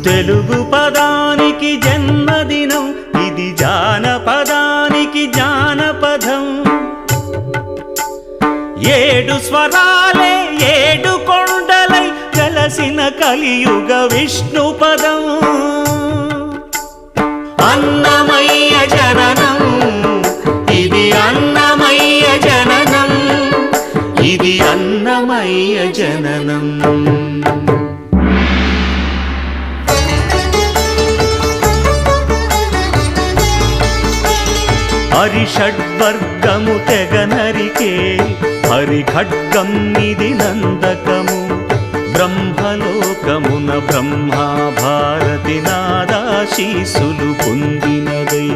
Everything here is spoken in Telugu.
తెలుగు పదానికి జన్మదినం, ఇది జానపదానికి జానపదం. ఏడు స్వరాలే ఏడు కొండలై కలసిన కలియుగ విష్ణు పదం. అన్నమయ్య జననం, ఇది అన్నమయ్య జననం, ఇది అన్నమయ్య జననం. హరిషడ్వర్గము తెగనరికే హరిఖడ్గం ఇది నందకము. బ్రహ్మలోకమున బ్రహ్మా భారతి నాదాశీసులు పొందినదై.